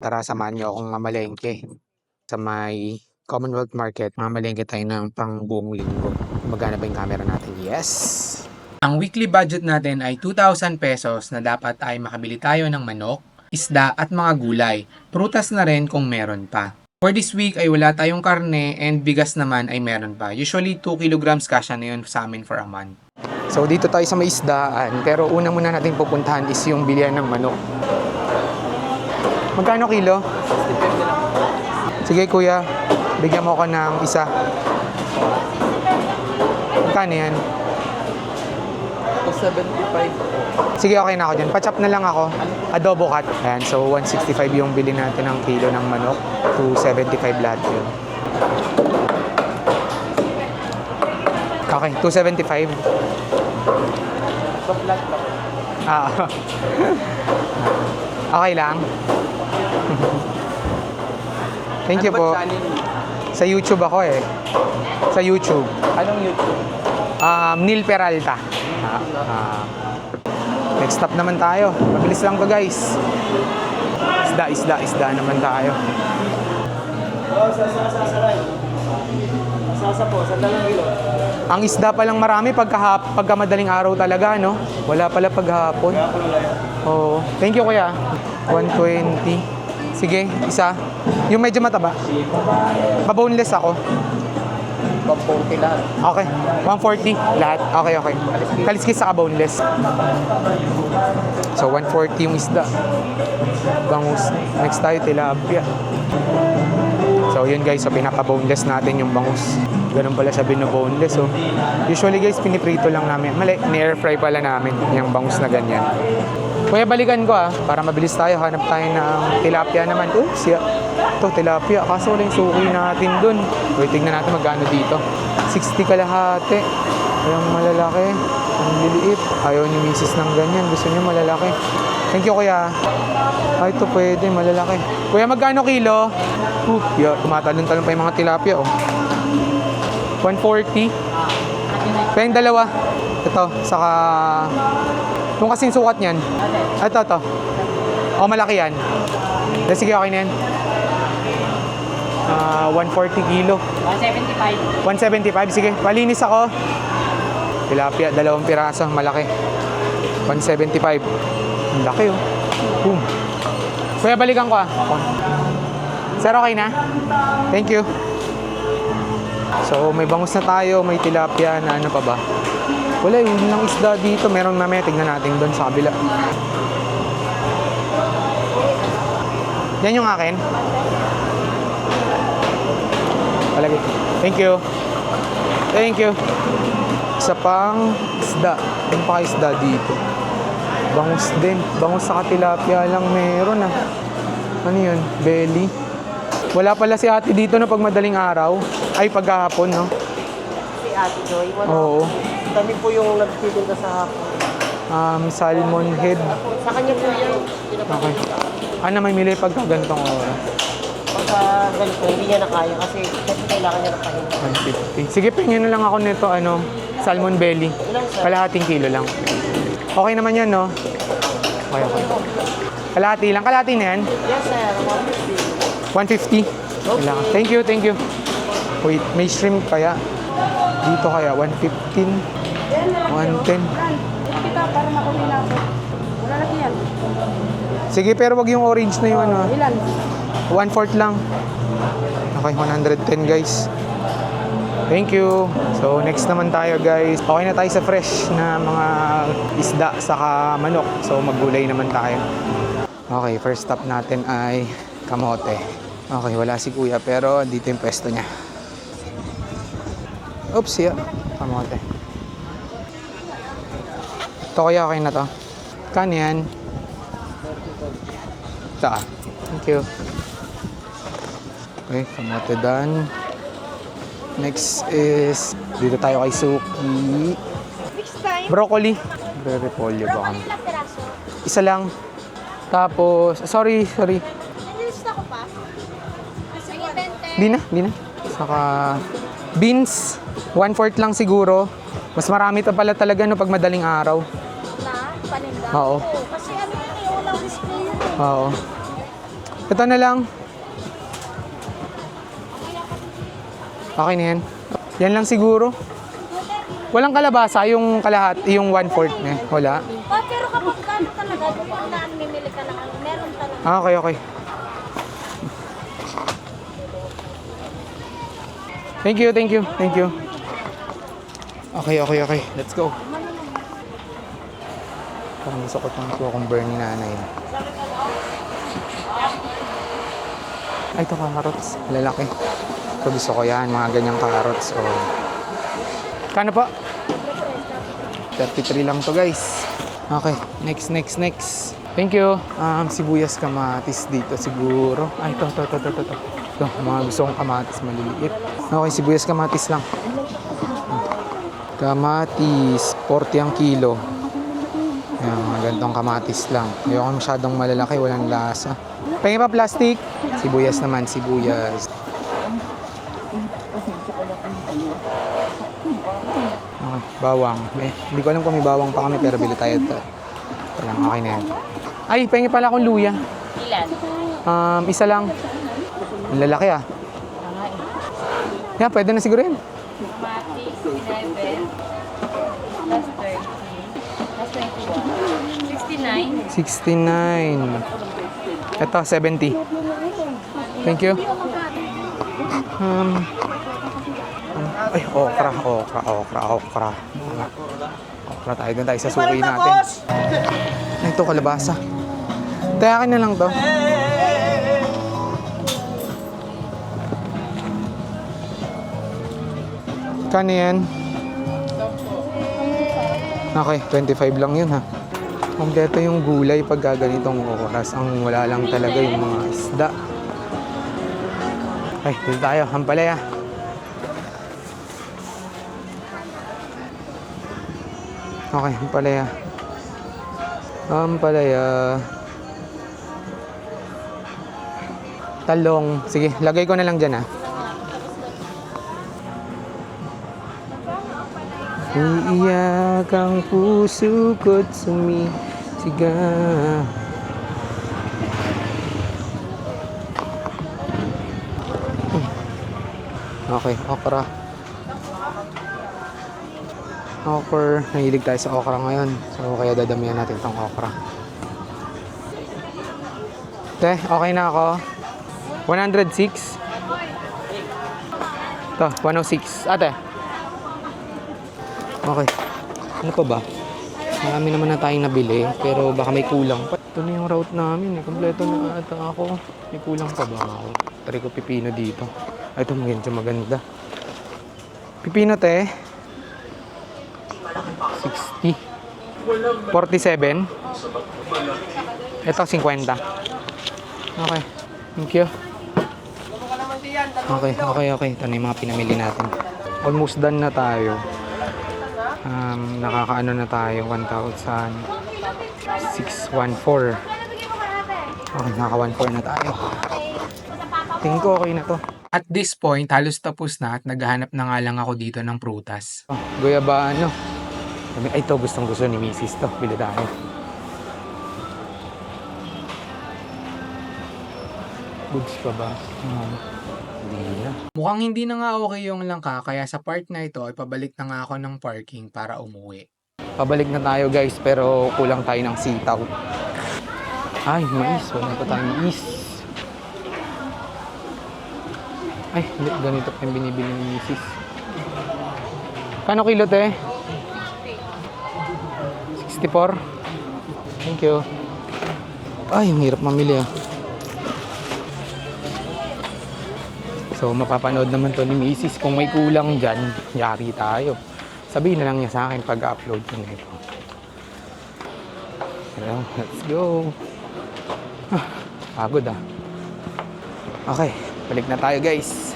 Tara, samahan niyo akong mamalengke sa may Commonwealth Market. Mamalengke tayo ng pang buong linggo. Magana ba yung camera natin? Yes! Ang weekly budget natin ay 2,000 pesos na dapat ay makabili tayo ng manok, isda at mga gulay. Prutas na rin kung meron pa. For this week ay wala tayong karne and bigas naman ay meron pa. Usually 2 kilograms kasya na yun sa amin for a month. So dito tayo sa may isdaan, pero una muna natin pupuntahan is yung bilihan ng manok. Magkano kilo? Sige kuya, bigyan mo ko ng isa. Magkano yan? 75. Sige, okay na ako dyan. Pachop na lang ako. Adobo cut. Ayan, so 165 yung bili natin ng kilo ng manok. 275 lahat yun. Okay, 275. Ah, okay lang. Thank you po. Sa YouTube ako eh. Sa YouTube. Anong YouTube? Neil Peralta. Next stop naman tayo. Mabilis lang to guys. Isda naman tayo. Sasa po, sandalang kilo. Ang isda pa lang marami pagka madaling araw talaga, no? Wala pala paghapon. Oo. Thank you kuya. 120. Sige, isa. Yung medyo mataba. Pa-boneless ako. 140 lahat. Okay. 140 lahat. Okay. Kaliskis sa boneless. So 140 yung isda. Bangus. Next tayo tilapia. So yun guys, so pinaka-boneless natin yung bangus. Ganun pala siya bino-boneless. So usually guys, piniprito lang namin. Mali, ni-air fry pala namin yung bangus na ganyan. Kuya, balikan ko para mabilis tayo. Hanap tayo ng tilapia naman. Siya. Ito, tilapia. Kaso wala yung suki natin dun. Wait, tignan natin magkano dito. 60 kalahati. Ayong malalaki. Ang liliit. Ayaw ni misis ng ganyan. Gusto niya malalaki. Thank you, kuya. Ay, ito pwede. Malalaki. Kuya, magkano kilo? Tumatalon-talon pa yung mga tilapia, 140. Kaya yung dalawa. Ito, saka... Yung kasing sukat niyan. Ito. Malaki yan. Sige, okay na yan. 140 kilo. 175. 175. Sige, palinis ako. Tilapia, 2 piraso. Malaki. 175. Ang laki, Boom. Kuya, balikan ko, Sir, okay na? Thank you. So, may bangus na tayo. May tilapia na ano pa ba? Wala, yung lang isda dito. Meron mamaya, tignan natin doon sa kabila. Yan yung akin. Palagi. Thank you. Thank you. Isa pang isda. Yung pa isda dito. Bangus din. Bangus sa tilapia lang meron Ano yun? Belly. Wala pala si ate dito na pag madaling araw. Ay, paghahapon, no? Si Ate Joy, Oo. Kami po yung nagtitinda sa hapon. Salmon head. Sa kanya po yan. Okay. May mili pagka ganitong oras? Pagka ganito, hindi niya na kaya kasi kailangan niya na pahinga. 150. Sige, pingin na lang ako nito, salmon belly. Kalahating kilo lang. Okay naman yan, no? Okay. Kalahati lang. Kalahati na yan? Yes, sir. 150. Kailangan. Thank you. Wait, may shrimp kaya? Dito kaya, 115. 110. Kita para makunin ako. Wala na yan. Sige, pero wag yung orange na yun, Ilan? 1/4 lang. Okay, 110 guys. Thank you. So, next naman tayo guys. Okay na tayo sa fresh na mga isda saka manok. So, maggulay naman tayo. Okay, first stop natin ay kamote. Okay, wala si kuya pero dito yung pwesto niya. Oops, kamote. Ito kaya okay na to. Kano yan? Ito Thank you. Okay, kamote done. Next is, dito tayo kay Suki. Broccoli. Repolyo ba kami? Isa lang. Tapos, sorry. Nilista ko pa. Di na. Saka, beans. 1/4 lang siguro. Mas marami pala talaga pag madaling araw. Na? Paninda? Oo. Kasi ano yun walang display yun Oo. Ito na lang. Okay na yan. Yan lang siguro. Walang kalabasa, yung kalahat, yung 1/4 niya. Wala. Pero kapag ano talaga, kung namimili ka ng ano, meron talaga. Okay, okay. Thank you, thank you, thank you. Okay, okay, okay. Let's go. Parang gusto ko itong cucumber ni nanay. Ay, ito carrots. Lalaki. Ito gusto ko yan, mga ganyang carrots. Oh. Kano po? 33 lang to guys. Okay, next. Thank you. Sibuyas kamatis dito siguro. Ay, ito. Ito, mga gusto kong kamatis maliliit. Okay, sibuyas kamatis lang. Kamatis, 40 ang kilo. Yan, mga ganitong kamatis lang. Ayoko masyadong malalaki, walang lasa. Pengen pa plastic? Sibuyas naman, sibuyas. Okay, bawang. Hindi ko alam kung may bawang pa kami pero bili tayo ito. Ito lang, okay na yan. Ay, pengen pala akong luya. Ilan? Isa lang. Ang lalaki ah. Yeah, pwede na siguro yan. Kamatis, 11, plus 30, plus 21, 69. 69. Ito, 70. Thank you. Ay, okra. Okra tayo. Doon tayo sa suki natin. Ay, ito, kalabasa. Tayo akin na lang to. Kano yan? Okay, 25 lang yun ha. Kompleto yung gulay pag ganitong oras. Ang wala lang talaga yung mga isda. Ay, dito tayo. Hampalaya. Okay, hampalaya. Hampalaya. Talong. Sige, lagay ko na lang dyan ha. Iiyak ang puso ko't sumisiga. Okay, okra. Okra. Nahilig tayo sa okra ngayon. So, kaya dadamihan natin itong okra. Te, okay na ako. 106. Ito, 106. Ate. Okay. Ano pa ba? Marami naman na tayong nabili, pero baka may kulang pa. Ito na yung route namin. Kompleto na ata ako. May kulang pa ba ako? Tari ko pipino dito. Ay, ito maganda. Pipino, te. 60. 47. Ito, 50. Okay. Thank you. Okay. Ito na yung mga pinamili natin. Almost done na tayo. Nakakaano na tayo 1,614. Okay, naka 1,400 na tayo. Tingin ko okay na to. At this point, halos tapos na at naghahanap na nga lang ako dito ng prutas. Guyabano. Ay, ito gustong gusto ni Mrs. to. Bili tayo. Goods pa ba? Hindi na. Mukhang hindi na nga okay yung langka, kaya sa part na ito ay pabalik na nga ako ng parking para umuwi. Pabalik na tayo guys, pero kulang tayo ng sitaw. Ay, mais. Wala pa tayong mais. Ay, hindi. Ganito pa yung binibili ni Mrs. Kano kilo, te? 64? Thank you. Ay, ang hirap mamili ah. So, mapapanood naman to ni Mrs. Kung may kulang dyan, yari tayo. Sabihin na lang niya sa akin pag-upload ko na ito. So, let's go. Pagod ah. Okay, balik na tayo guys.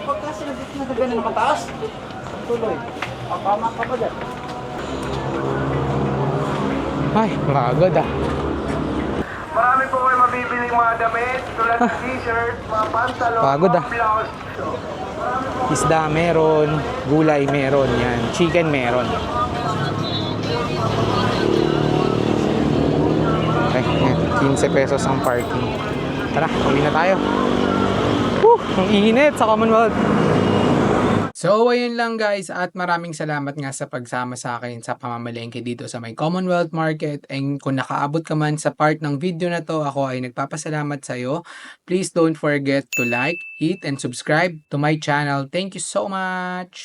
Pagka sinabit na ganun na mataas, tuloy. Pagpama ka pa dyan. Ay, pagod ah. Marami po kayo mabibiling mga damit, tulad ng t-shirt, mga pantalon, Pagod ah. mga blouse. Isda meron, gulay meron yan, chicken meron. 15 pesos ang parking. Tara, uwi na tayo. Ang init sa Commonwealth. So, ayun lang guys at maraming salamat nga sa pagsama sa akin sa pamamalengke dito sa may Commonwealth Market. And kung nakaabot ka man sa part ng video na to, ako ay nagpapasalamat sa iyo. Please don't forget to like, hit, and subscribe to my channel. Thank you so much!